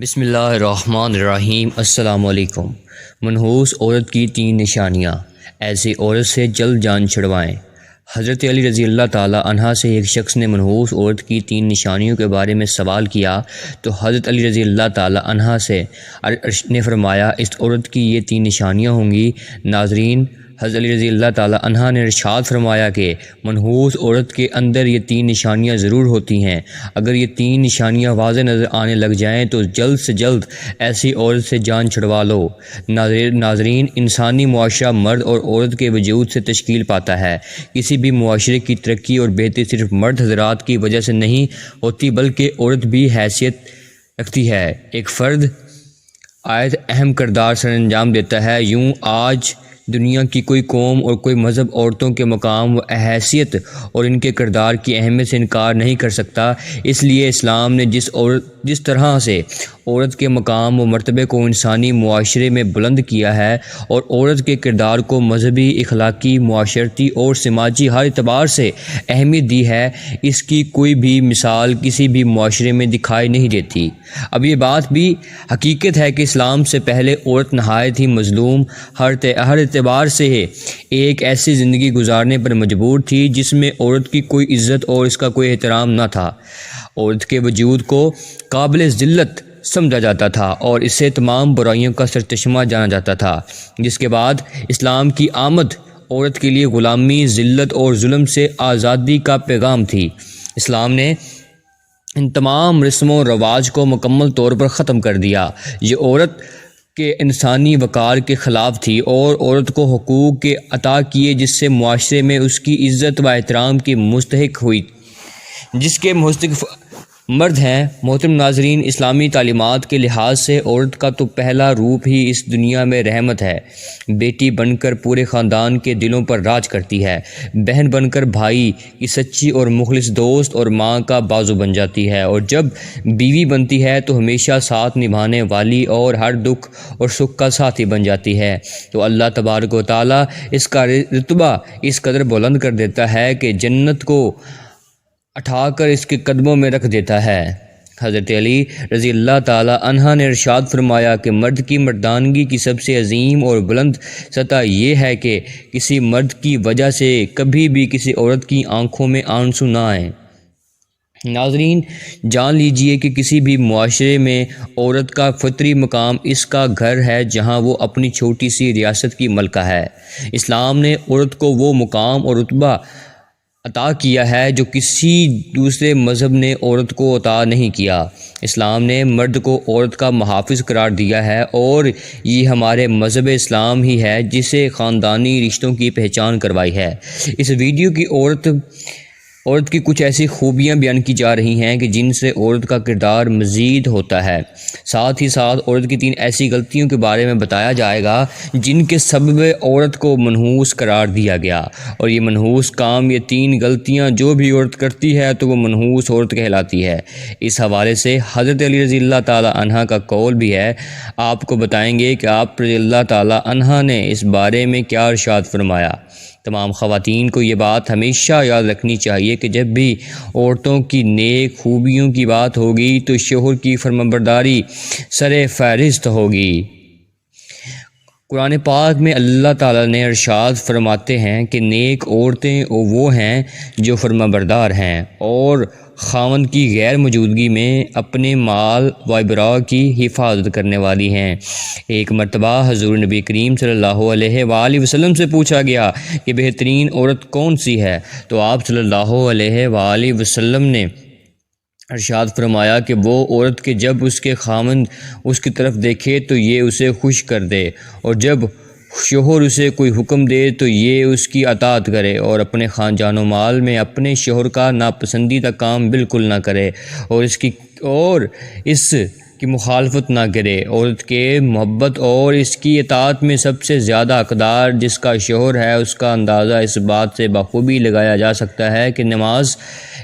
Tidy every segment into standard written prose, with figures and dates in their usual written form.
بسم اللہ الرحمن الرحیم۔ السلام علیکم۔ منحوس عورت کی 3 نشانیاں، ایسی عورت سے جلد جان چھڑوائیں۔ حضرت علی رضی اللہ تعالیٰ عنہ سے ایک شخص نے منحوس عورت کی 3 نشانیوں کے بارے میں سوال کیا تو حضرت علی رضی اللہ تعالیٰ عنہ نے فرمایا، اس عورت کی یہ 3 نشانیاں ہوں گی۔ ناظرین، حضرت علی رضی اللہ تعالیٰ عنہ نے ارشاد فرمایا کہ منحوس عورت کے اندر یہ 3 نشانیاں ضرور ہوتی ہیں۔ اگر یہ 3 نشانیاں واضح نظر آنے لگ جائیں تو جلد سے جلد ایسی عورت سے جان چھڑوا لو۔ ناظرین، انسانی معاشرہ مرد اور عورت کے وجود سے تشکیل پاتا ہے۔ کسی بھی معاشرے کی ترقی اور بہتری صرف مرد حضرات کی وجہ سے نہیں ہوتی بلکہ عورت بھی حیثیت رکھتی ہے۔ ایک فرد آیت اہم کردار سر انجام دیتا ہے۔ یوں آج دنیا کی کوئی قوم اور کوئی مذہب عورتوں کے مقام و حیثیت اور ان کے کردار کی اہمیت سے انکار نہیں کر سکتا۔ اس لیے اسلام نے جس طرح سے عورت کے مقام و مرتبے کو انسانی معاشرے میں بلند کیا ہے اور عورت کے کردار کو مذہبی، اخلاقی، معاشرتی اور سماجی ہر اعتبار سے اہمیت دی ہے، اس کی کوئی بھی مثال کسی بھی معاشرے میں دکھائی نہیں دیتی۔ اب یہ بات بھی حقیقت ہے کہ اسلام سے پہلے عورت نہایت ہی مظلوم، ہر اعتبار سے ایک ایسی زندگی گزارنے پر مجبور تھی جس میں عورت کی کوئی عزت اور اس کا کوئی احترام نہ تھا۔ عورت کے وجود کو قابل ذلت سمجھا جاتا تھا اور اسے تمام برائیوں کا سرچشمہ جانا جاتا تھا، جس کے بعد اسلام کی آمد عورت کے لیے غلامی، ذلت اور ظلم سے آزادی کا پیغام تھی۔ اسلام نے ان تمام رسم و رواج کو مکمل طور پر ختم کر دیا۔ یہ عورت کے انسانی وقار کے خلاف تھی اور عورت کو حقوق کے عطا کیے جس سے معاشرے میں اس کی عزت و احترام کی مستحق ہوئی، جس کے مستحق مرد ہیں۔ محترم ناظرین، اسلامی تعلیمات کے لحاظ سے عورت کا تو پہلا روپ ہی اس دنیا میں رحمت ہے۔ بیٹی بن کر پورے خاندان کے دلوں پر راج کرتی ہے، بہن بن کر بھائی کی سچی اور مخلص دوست اور ماں کا بازو بن جاتی ہے، اور جب بیوی بنتی ہے تو ہمیشہ ساتھ نبھانے والی اور ہر دکھ اور سکھ کا ساتھی بن جاتی ہے۔ تو اللہ تبارک و تعالیٰ اس کا رتبہ اس قدر بلند کر دیتا ہے کہ جنت کو اٹھا کر اس کے قدموں میں رکھ دیتا ہے۔ حضرت علی رضی اللہ تعالیٰ عنہ نے ارشاد فرمایا کہ مرد کی مردانگی کی سب سے عظیم اور بلند سطح یہ ہے کہ کسی مرد کی وجہ سے کبھی بھی کسی عورت کی آنکھوں میں آنسو نہ آئیں۔ ناظرین، جان لیجئے کہ کسی بھی معاشرے میں عورت کا فطری مقام اس کا گھر ہے جہاں وہ اپنی چھوٹی سی ریاست کی ملکہ ہے۔ اسلام نے عورت کو وہ مقام اور رتبہ عطا کیا ہے جو کسی دوسرے مذہب نے عورت کو عطا نہیں کیا۔ اسلام نے مرد کو عورت کا محافظ قرار دیا ہے اور یہ ہمارے مذہب اسلام ہی ہے جسے خاندانی رشتوں کی پہچان کروائی ہے۔ اس ویڈیو کی عورت کی کچھ ایسی خوبیاں بیان کی جا رہی ہیں کہ جن سے عورت کا کردار مزید ہوتا ہے۔ ساتھ ہی ساتھ عورت کی 3 ایسی غلطیوں کے بارے میں بتایا جائے گا جن کے سبب عورت کو منحوس قرار دیا گیا، اور یہ منحوس کام، یہ 3 غلطیاں جو بھی عورت کرتی ہے تو وہ منحوس عورت کہلاتی ہے۔ اس حوالے سے حضرت علی رضی اللہ تعالیٰ عنہ کا قول بھی ہے۔ آپ کو بتائیں گے کہ آپ رضی اللہ تعالیٰ عنہ نے اس بارے میں کیا ارشاد فرمایا۔ تمام خواتین کو یہ بات ہمیشہ یاد رکھنی چاہیے کہ جب بھی عورتوں کی نیک خوبیوں کی بات ہوگی تو شوہر کی فرمانبرداری سر فہرست ہوگی۔ قرآن پاک میں اللہ تعالیٰ نے ارشاد فرماتے ہیں کہ نیک عورتیں وہ ہیں جو فرمانبردار ہیں اور خاوند کی غیر موجودگی میں اپنے مال و ابراء کی حفاظت کرنے والی ہیں۔ ایک مرتبہ حضور نبی کریم صلی اللہ علیہ وآلہ وسلم سے پوچھا گیا کہ بہترین عورت کون سی ہے، تو آپ صلی اللہ علیہ وآلہ وسلم نے ارشاد فرمایا کہ وہ عورت کہ جب اس کے خاوند اس کی طرف دیکھے تو یہ اسے خوش کر دے، اور جب شوہر اسے کوئی حکم دے تو یہ اس کی اطاعت کرے، اور اپنے خان جان و مال میں اپنے شوہر کا ناپسندیدہ کام بالکل نہ کرے اور اس کی مخالفت نہ کرے۔ عورت کے محبت اور اس کی اطاعت میں سب سے زیادہ حقدار جس کا شوہر ہے، اس کا اندازہ اس بات سے بخوبی لگایا جا سکتا ہے کہ نماز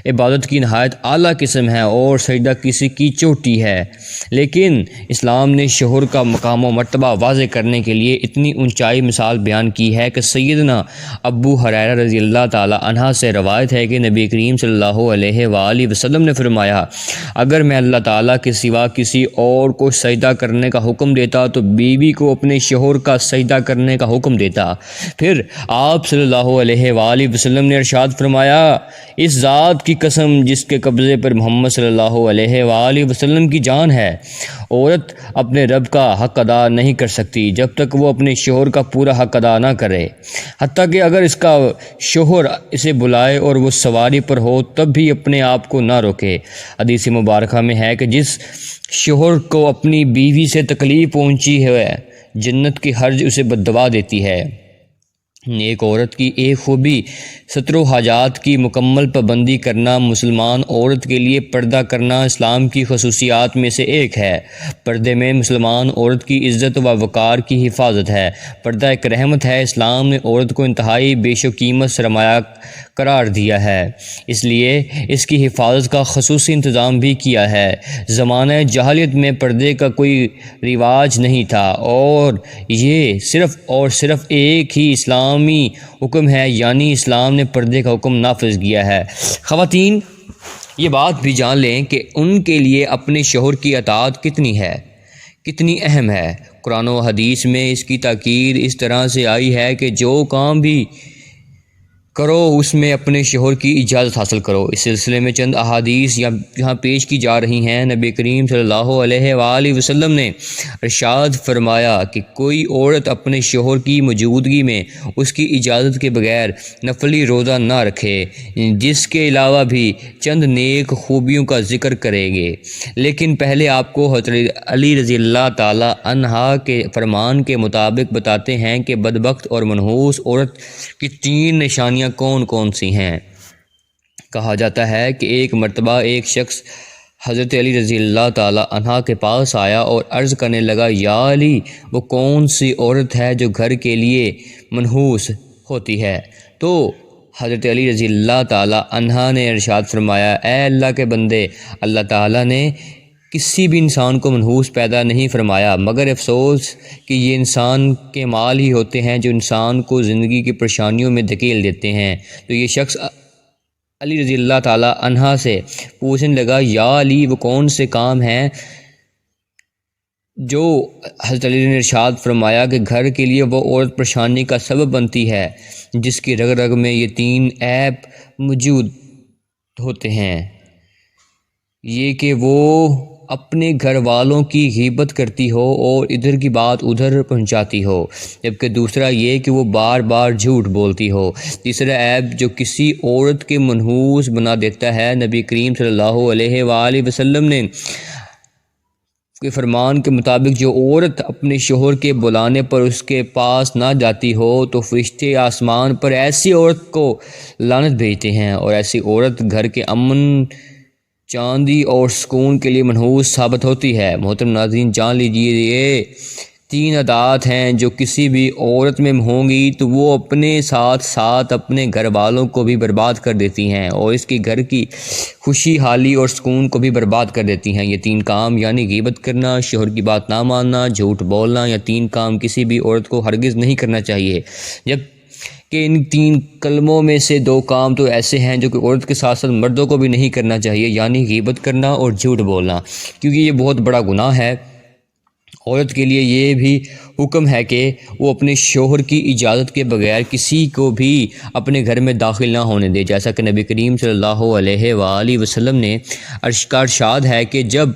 عبادت کی نہایت اعلیٰ قسم ہے اور سجدہ کسی کی چوٹی ہے، لیکن اسلام نے شوہر کا مقام و مرتبہ واضح کرنے کے لیے اتنی اونچائی مثال بیان کی ہے کہ سیدنا ابو ہریرہ رضی اللہ تعالیٰ عنہ سے روایت ہے کہ نبی کریم صلی اللہ علیہ وآلہ وسلم نے فرمایا، اگر میں اللہ تعالیٰ کے سوا کسی اور کو سجدہ کرنے کا حکم دیتا تو بیوی کو اپنے شوہر کا سجدہ کرنے کا حکم دیتا۔ پھر آپ صلی اللہ علیہ وآلہ وسلم نے ارشاد فرمایا، اس ذات کی قسم جس کے قبضے پر محمد صلی اللہ علیہ وآلہ وسلم کی جان ہے، عورت اپنے رب کا حق ادا نہیں کر سکتی جب تک وہ اپنے شوہر کا پورا حق ادا نہ کرے، حتیٰ کہ اگر اس کا شوہر اسے بلائے اور وہ سواری پر ہو تب بھی اپنے آپ کو نہ روکے۔ حدیث مبارکہ میں ہے کہ جس شوہر کو اپنی بیوی سے تکلیف پہنچی ہے، جنت کی حرج اسے بددعا دیتی ہے۔ نیک عورت کی ایک خوبی ستر و حاجات کی مکمل پابندی کرنا۔ مسلمان عورت کے لیے پردہ کرنا اسلام کی خصوصیات میں سے ایک ہے۔ پردے میں مسلمان عورت کی عزت و وقار کی حفاظت ہے۔ پردہ ایک رحمت ہے۔ اسلام نے عورت کو انتہائی بیش و قیمت سرمایہ قرار دیا ہے، اس لیے اس کی حفاظت کا خصوصی انتظام بھی کیا ہے۔ زمانہ جاہلیت میں پردے کا کوئی رواج نہیں تھا اور یہ صرف ایک ہی اسلامی حکم ہے، یعنی اسلام نے پردے کا حکم نافذ کیا ہے۔ خواتین یہ بات بھی جان لیں کہ ان کے لیے اپنے شوہر کی اطاعت کتنی اہم ہے۔ قرآن و حدیث میں اس کی تاکید اس طرح سے آئی ہے کہ جو کام بھی کرو اس میں اپنے شوہر کی اجازت حاصل کرو۔ اس سلسلے میں چند احادیث یہاں پیش کی جا رہی ہیں۔ نبی کریم صلی اللہ علیہ وآلہ وسلم نے ارشاد فرمایا کہ کوئی عورت اپنے شوہر کی موجودگی میں اس کی اجازت کے بغیر نفلی روزہ نہ رکھے، جس کے علاوہ بھی چند نیک خوبیوں کا ذکر کریں گے، لیکن پہلے آپ کو حضرت علی رضی اللہ تعالی عنہ کے فرمان کے مطابق بتاتے ہیں کہ بدبخت اور منحوس عورت کی 3 نشانیاں کون کون سی ہیں۔ کہا جاتا ہے کہ ایک مرتبہ ایک شخص حضرت علی رضی اللہ تعالی عنہ کے پاس آیا اور عرض کرنے لگا، یا علی، وہ کون سی عورت ہے جو گھر کے لیے منحوس ہوتی ہے؟ تو حضرت علی رضی اللہ تعالی عنہ نے ارشاد فرمایا، اے اللہ کے بندے، اللہ تعالیٰ نے کسی بھی انسان کو منحوس پیدا نہیں فرمایا، مگر افسوس کہ یہ انسان کے مال ہی ہوتے ہیں جو انسان کو زندگی کی پریشانیوں میں دھکیل دیتے ہیں۔ تو یہ شخص علی رضی اللہ تعالی عنہ سے پوچھنے لگا، یا علی، وہ کون سے کام ہیں جو حضرت علی نے ارشاد فرمایا کہ گھر کے لیے وہ عورت پریشانی کا سبب بنتی ہے، جس کی رگ رگ میں یہ 3 عیب موجود ہوتے ہیں، یہ کہ وہ اپنے گھر والوں کی غیبت کرتی ہو اور ادھر کی بات ادھر پہنچاتی ہو، جبکہ دوسرا یہ کہ وہ بار بار جھوٹ بولتی ہو۔ تیسرا عیب جو کسی عورت کے منحوس بنا دیتا ہے، نبی کریم صلی اللہ علیہ وآلہ وسلم نے کے فرمان کے مطابق جو عورت اپنے شوہر کے بلانے پر اس کے پاس نہ جاتی ہو تو فرشتے آسمان پر ایسی عورت کو لعنت بھیجتے ہیں، اور ایسی عورت گھر کے امن، چاندی اور سکون کے لیے منحوس ثابت ہوتی ہے۔ محترم ناظرین، جان لیجیے یہ 3 عادات ہیں جو کسی بھی عورت میں ہوں گی تو وہ اپنے ساتھ ساتھ اپنے گھر والوں کو بھی برباد کر دیتی ہیں اور اس کے گھر کی خوشی حالی اور سکون کو بھی برباد کر دیتی ہیں۔ یہ 3 کام یعنی غیبت کرنا، شوہر کی بات نہ ماننا، جھوٹ بولنا، یہ 3 کام کسی بھی عورت کو ہرگز نہیں کرنا چاہیے، جب کہ ان 3 کلموں میں سے 2 کام تو ایسے ہیں جو کہ عورت کے ساتھ ساتھ مردوں کو بھی نہیں کرنا چاہیے، یعنی غیبت کرنا اور جھوٹ بولنا، کیونکہ یہ بہت بڑا گناہ ہے۔ عورت کے لیے یہ بھی حکم ہے کہ وہ اپنے شوہر کی اجازت کے بغیر کسی کو بھی اپنے گھر میں داخل نہ ہونے دے، جیسا کہ نبی کریم صلی اللہ علیہ وآلہ وسلم نے ارشاد ہے کہ جب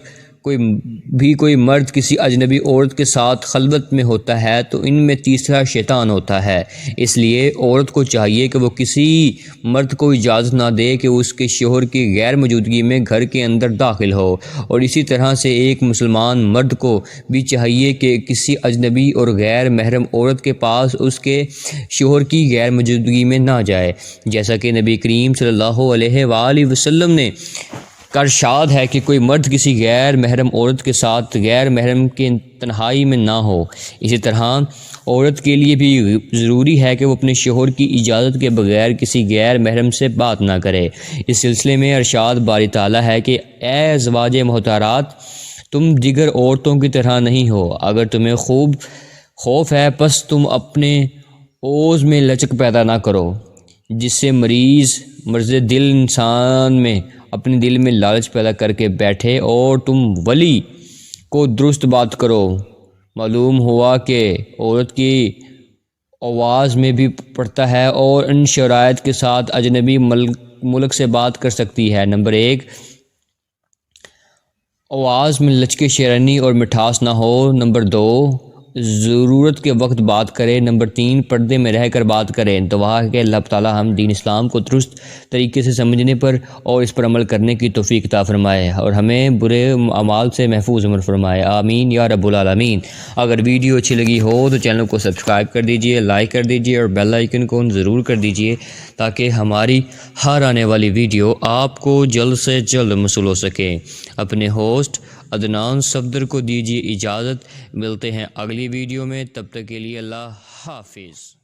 کوئی مرد کسی اجنبی عورت کے ساتھ خلوت میں ہوتا ہے تو ان میں تیسرا شیطان ہوتا ہے، اس لیے عورت کو چاہیے کہ وہ کسی مرد کو اجازت نہ دے کہ اس کے شوہر کی غیر موجودگی میں گھر کے اندر داخل ہو، اور اسی طرح سے ایک مسلمان مرد کو بھی چاہیے کہ کسی اجنبی اور غیر محرم عورت کے پاس اس کے شوہر کی غیر موجودگی میں نہ جائے، جیسا کہ نبی کریم صلی اللہ علیہ وآلہ وسلم نے کا ارشاد ہے کہ کوئی مرد کسی غیر محرم عورت کے ساتھ غیر محرم کے تنہائی میں نہ ہو۔ اسی طرح عورت کے لیے بھی ضروری ہے کہ وہ اپنے شوہر کی اجازت کے بغیر کسی غیر محرم سے بات نہ کرے۔ اس سلسلے میں ارشاد باری تعالیٰ ہے کہ اے ازواج محترمات، تم دیگر عورتوں کی طرح نہیں ہو، اگر تمہیں خوف ہے پس تم اپنے عوض میں لچک پیدا نہ کرو، جس سے مرض دل انسان میں اپنے دل میں لالچ پیدا کر کے بیٹھے اور تم ولی کو درست بات کرو۔ معلوم ہوا کہ عورت کی آواز میں بھی پڑتا ہے اور ان شرائط کے ساتھ اجنبی ملک سے بات کر سکتی ہے۔ نمبر 1، آواز میں لچک شیرینی اور مٹھاس نہ ہو۔ نمبر 2، ضرورت کے وقت بات کرے۔ نمبر 3، پردے میں رہ کر بات کریں۔ دعا ہے کہ اللہ تعالی ہم دین اسلام کو درست طریقے سے سمجھنے پر اور اس پر عمل کرنے کی توفیق عطا فرمائے اور ہمیں برے اعمال سے محفوظ عمر فرمائے، آمین یا رب العالمین۔ اگر ویڈیو اچھی لگی ہو تو چینل کو سبسکرائب کر دیجئے، لائک کر دیجئے اور بیل آئیکن کو ضرور کر دیجئے تاکہ ہماری ہر آنے والی ویڈیو آپ کو جلد سے جلد موصول ہو سکے۔ اپنے ہوسٹ عدنان صفدر کو دیجیے اجازت، ملتے ہیں اگلی ویڈیو میں، تب تک کے لیے اللہ حافظ۔